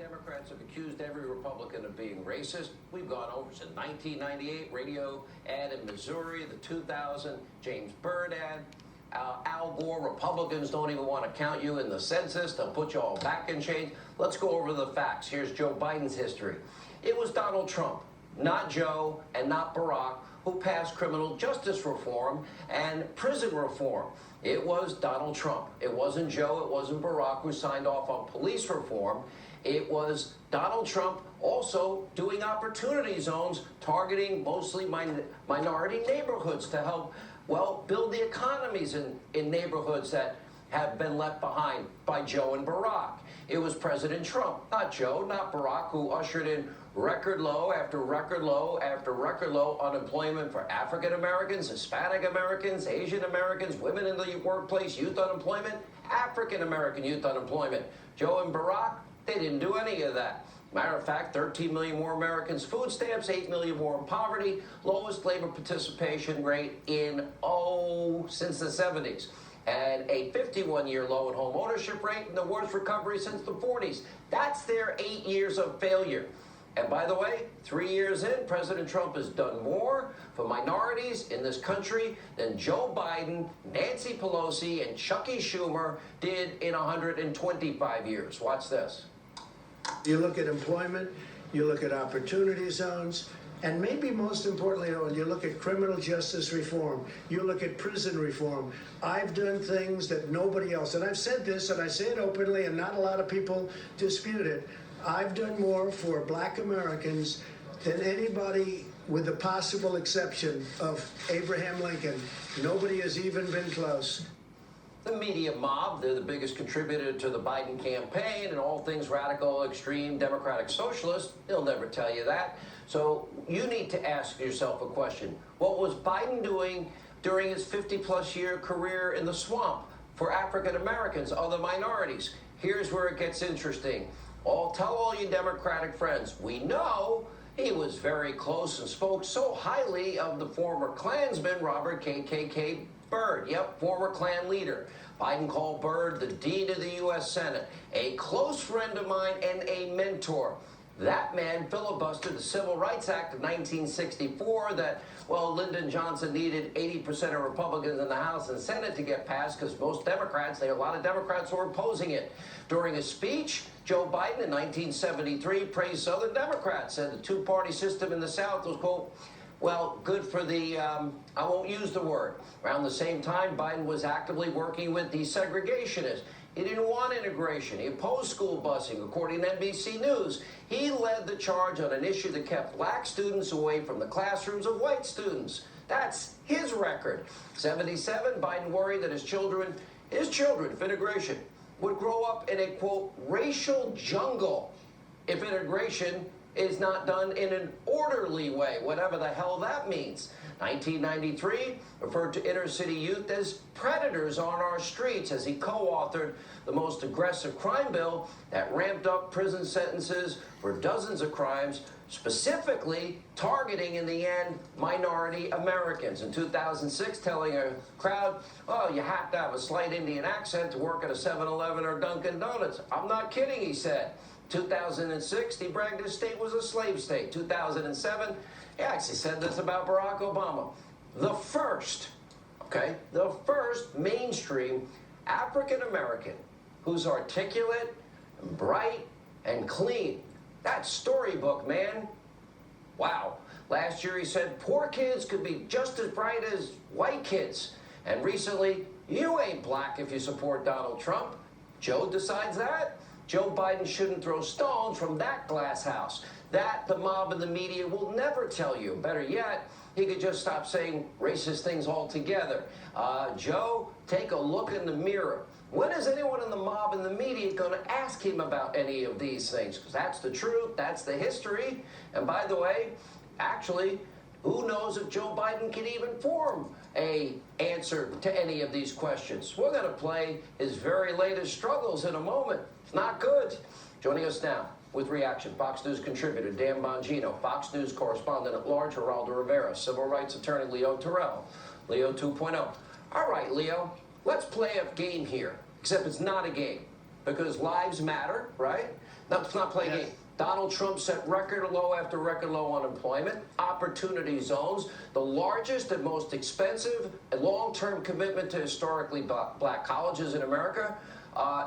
Democrats have accused every Republican of being racist. We've gone over since 1998, radio ad in Missouri, the 2000 James Byrd ad, Al Gore. Republicans don't even want to count you in the census. They'll put you all back in chains. Let's go over the facts. Here's Joe Biden's history. It was Donald Trump, not Joe and not Barack, who passed criminal justice reform and prison reform. It was Donald Trump. It wasn't Joe. It wasn't Barack who signed off on police reform. It was Donald Trump also doing opportunity zones, targeting mostly minority neighborhoods to help, well, build the economies in neighborhoods that have been left behind by Joe and Barack. It was President Trump, not Joe, not Barack, who ushered in record low after record low after record low unemployment for African Americans, Hispanic Americans, Asian Americans, women in the workplace, youth unemployment, African American youth unemployment. Joe and Barack, they didn't do any of that. Matter of fact, 13 million more Americans food stamps, 8 million more in poverty, lowest labor participation rate in, since the 70s. And a 51-year low in home ownership rate and the worst recovery since the 40s. That's their 8 years of failure. And by the way, 3 years in, President Trump has done more for minorities in this country than Joe Biden, Nancy Pelosi, and Chuckie Schumer did in 125 years. Watch this. You look at employment, you look at opportunity zones, and maybe most importantly, you look at criminal justice reform, you look at prison reform. I've done things that nobody else, and I've said this, and I say it openly, and not a lot of people dispute it. I've done more for Black Americans than anybody, with the possible exception of Abraham Lincoln. Nobody has even been close. The media mob, they're the biggest contributor to the Biden campaign and all things radical, extreme, democratic socialist. They'll never tell you that. So you need to ask yourself a question. What was Biden doing during his 50-plus year career in the swamp for African Americans, other minorities? Here's where it gets interesting. Tell all you Democratic friends, we know he was very close and spoke so highly of the former Klansman, Robert KKK Byrd. Yep, former Klan leader. Biden called Byrd the dean of the U.S. Senate, a close friend of mine and a mentor. That man filibustered the Civil Rights Act of 1964 that, well, Lyndon Johnson needed 80% of Republicans in the House and Senate to get passed because most Democrats, there are a lot of Democrats who were opposing it. During a speech, Joe Biden in 1973 praised Southern Democrats, said the two-party system in the South was, quote, well, good for the, I won't use the word. Around the same time, Biden was actively working with desegregationists. He didn't want integration. He opposed school busing, according to NBC News. He led the charge on an issue that kept Black students away from the classrooms of white students. That's his record. 77, Biden worried that his children, if integration, would grow up in a, quote, racial jungle if integration is not done in an orderly way, whatever the hell that means. 1993 referred to inner city youth as predators on our streets as he co-authored the most aggressive crime bill that ramped up prison sentences for dozens of crimes, specifically targeting, in the end, minority Americans. In 2006, telling a crowd, oh, you have to have a slight Indian accent to work at a 7-Eleven or Dunkin' Donuts. I'm not kidding, he said. 2006, he bragged his state was a slave state. 2007, he actually said this about Barack Obama. The first mainstream African-American who's articulate, and bright, and clean. That's storybook, man. Wow. Last year he said poor kids could be just as bright as white kids. And recently, you ain't black if you support Donald Trump. Joe decides that. Joe Biden shouldn't throw stones from that glass house. That the mob and the media will never tell you. Better yet, he could just stop saying racist things altogether. Joe, take a look in the mirror. When is anyone in the mob and the media going to ask him about any of these things? Because that's the truth, that's the history. And by the way, actually, who knows if Joe Biden can even form an answer to any of these questions? We're going to play his very latest struggles in a moment. It's not good. Joining us now with reaction, Fox News contributor Dan Bongino, Fox News correspondent at large Geraldo Rivera, civil rights attorney Leo Terrell, Leo 2.0. All right, Leo, let's play a game here, except it's not a game. because lives matter, right? Let's not play Yes. games. Donald Trump set record low after record low unemployment, opportunity zones, the largest and most expensive long-term commitment to historically black colleges in America.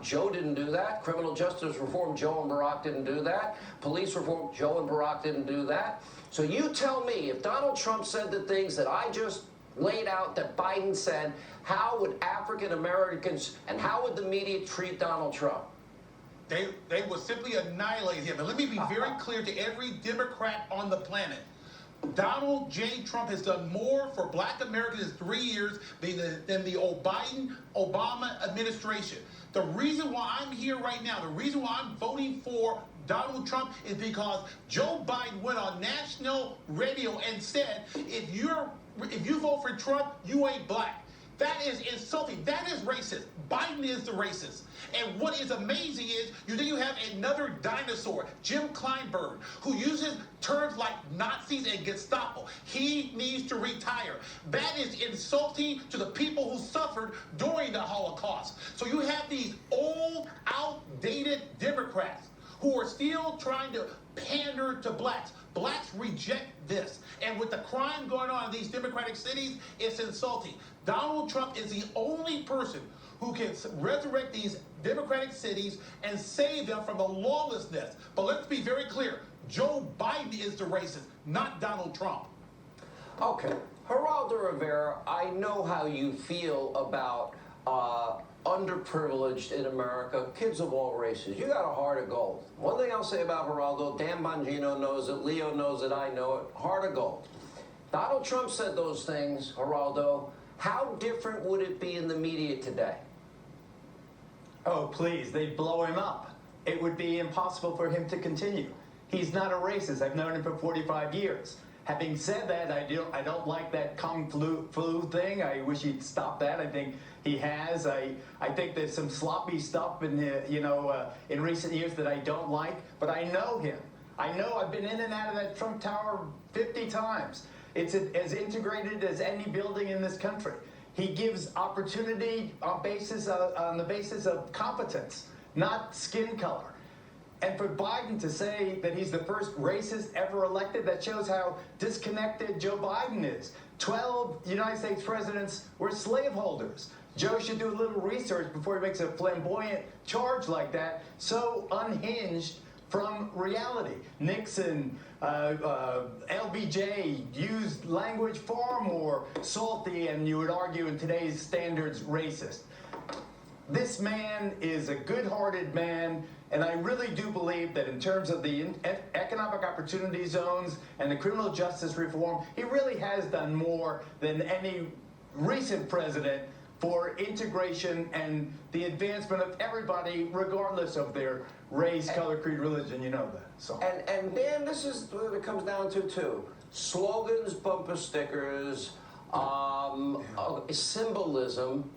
Joe didn't do that. Criminal justice reform, Joe and Barack didn't do that. Police reform, Joe and Barack didn't do that. So you tell me, if Donald Trump said the things that I just laid out that Biden said, how would African Americans and how would the media treat Donald Trump? They would simply annihilate him. And let me be very clear to every Democrat on the planet. Donald J. Trump has done more for black Americans in 3 years than the Obama administration. The reason why I'm here right now, the reason why I'm voting for Donald Trump is because Joe Biden went on national radio and said, if you vote for Trump, you ain't black. That is insulting. That is racist. Biden is the racist. And what is amazing is you have another dinosaur, Jim Kleinberg, who uses terms like Nazis and Gestapo. He needs to retire. That is insulting to the people who suffered during the Holocaust. So you have these old, outdated Democrats who are still trying to pander to blacks. Blacks reject this. And with the crime going on in these Democratic cities, it's insulting. Donald Trump is the only person who can resurrect these Democratic cities and save them from the lawlessness. But let's be very clear. Joe Biden is the racist, not Donald Trump. Okay. Geraldo Rivera, I know how you feel about underprivileged in America, kids of all races. You got a heart of gold. One thing I'll say about Geraldo, Dan Bongino knows it, Leo knows it, I know it, heart of gold. Donald Trump said those things, Geraldo. How different would it be in the media today? Oh, please, they'd blow him up. It would be impossible for him to continue. He's not a racist. I've known him for 45 years. Having said that, I don't like that Kung flu thing. I wish he'd stop that. I think he has. I think there's some sloppy stuff in in recent years that I don't like. But I know him. I know I've been in and out of that Trump Tower 50 times. It's as integrated as any building in this country. He gives opportunity on the basis of competence, not skin color. And for Biden to say that he's the first racist ever elected, that shows how disconnected Joe Biden is. 12 United States presidents were slaveholders. Joe should do a little research before he makes a flamboyant charge like that, so unhinged from reality. Nixon, LBJ used language far more salty and, you would argue in today's standards, racist. This man is a good-hearted man, and I really do believe that in terms of the economic opportunity zones and the criminal justice reform, he really has done more than any recent president for integration and the advancement of everybody, regardless of their race, color, creed, religion. You know that. So. And Dan, this is what it comes down to too. Slogans, bumper stickers, symbolism.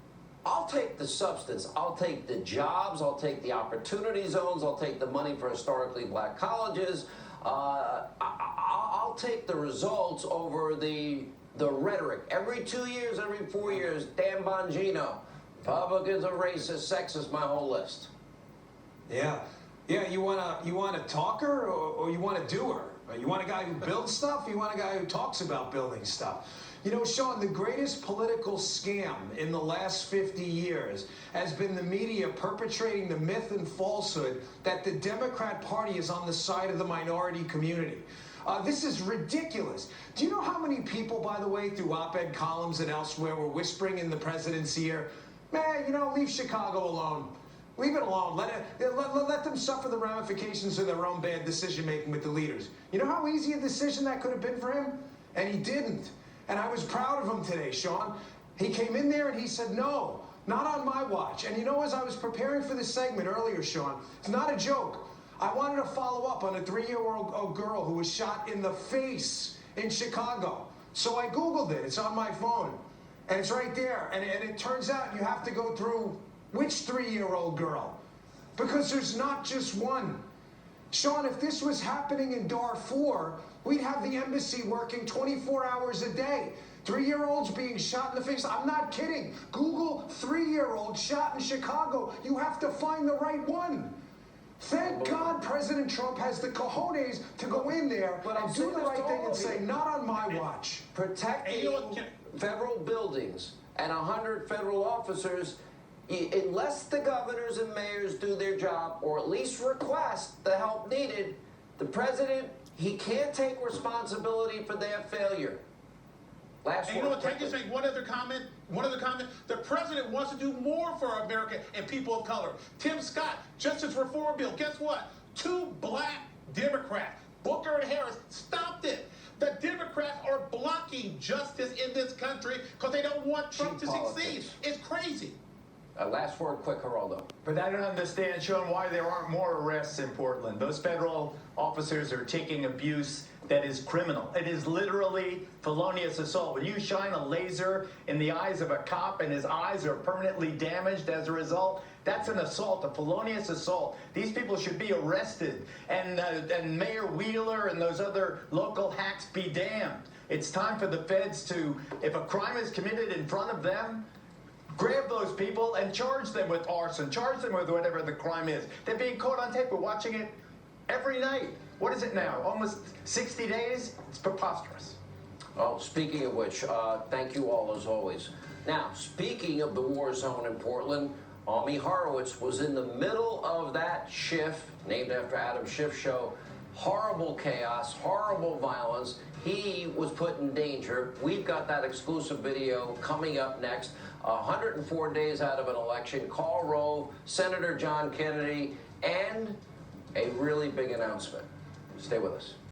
I'll take the substance. I'll take the jobs. I'll take the opportunity zones. I'll take the money for historically black colleges. I'll take the results over the rhetoric. Every 2 years, every 4 years, Dan Bongino, Republicans are racist, sexist, my whole list. Yeah. You want a talker or you want a doer? You want a guy who builds stuff? Or you want a guy who talks about building stuff? You know, Sean, the greatest political scam in the last 50 years has been the media perpetrating the myth and falsehood that the Democrat Party is on the side of the minority community. This is ridiculous. Do you know how many people, by the way, through op-ed columns and elsewhere were whispering in the president's ear, man, leave Chicago alone. Leave it alone. Let them suffer the ramifications of their own bad decision-making with the leaders. You know how easy a decision that could have been for him? And he didn't. And I was proud of him today, Sean. He came in there and he said, no, not on my watch. And as I was preparing for this segment earlier, Sean, it's not a joke. I wanted to follow up on a 3-year-old girl who was shot in the face in Chicago. So I Googled it. It's on my phone. And it's right there. And it turns out you have to go through which 3-year-old girl? Because there's not just one. Sean, if this was happening in Darfur, we'd have the embassy working 24 hours a day. 3-year-olds being shot in the face. I'm not kidding. Google 3-year-old shot in Chicago. You have to find the right one. Thank God President Trump has the cojones to go in there But I'm and do saying the this right to thing all and of say, you. not on my watch. Protecting And you know what, federal buildings and 100 federal officers, unless the governors and mayors do their job or at least request the help needed, the president, he can't take responsibility for their failure. Last And you know word, what? Can I just quickly. make one other comment? One other comment. The president wants to do more for America and people of color. Tim Scott, Justice Reform Bill. Guess what? 2 black Democrats, Booker and Harris, stopped it. The Democrats are blocking justice in this country because they don't want Trump to Cheap succeed. politics. It's crazy. Last word, quick, Geraldo. But I don't understand, Sean, why there aren't more arrests in Portland. Those federal officers are taking abuse that is criminal. It is literally felonious assault. When you shine a laser in the eyes of a cop and his eyes are permanently damaged as a result, that's an assault, a felonious assault. These people should be arrested. And Mayor Wheeler and those other local hacks be damned. It's time for the feds to, if a crime is committed in front of them, grab those people and charge them with arson, charge them with whatever the crime is. They're being caught on tape. We're watching it every night. What is it now? Almost 60 days? It's preposterous. Oh, speaking of which, thank you all as always. Now, speaking of the war zone in Portland, Ami Horowitz was in the middle of that Schiff, named after Adam Schiff show. Horrible chaos, horrible violence. He was put in danger. We've got that exclusive video coming up next. 104 days out of an election, Karl Rove, Senator John Kennedy, and a really big announcement. Stay with us.